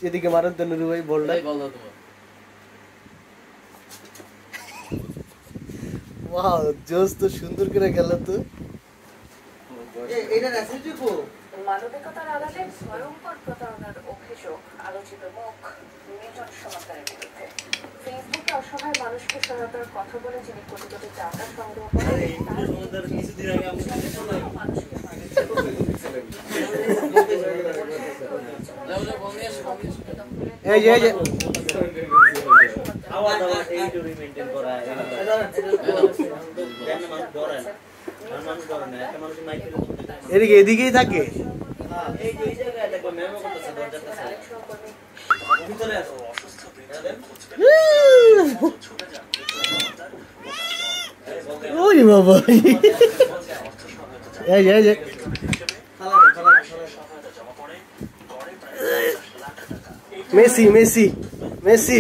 এদিকে মারেন তো নুরু ভাই বলটা ওয়াও জোস তো সুন্দর করে গেল তো এটা রেসিপি কো মানবিকতার আড়ালে ভয়ঙ্কর প্রতারণার অভিযোগ আলোচিত মুখ নির্জন সমাজের বিরুদ্ধে ফেসবুকে অসহায় মানুষকে সহায়তার কথা বলে যিনি কোটি কোটি টাকা সংগ্রহ এদিকে এদিকেই থাকে ওই বাবা মেসি মেসি মেসি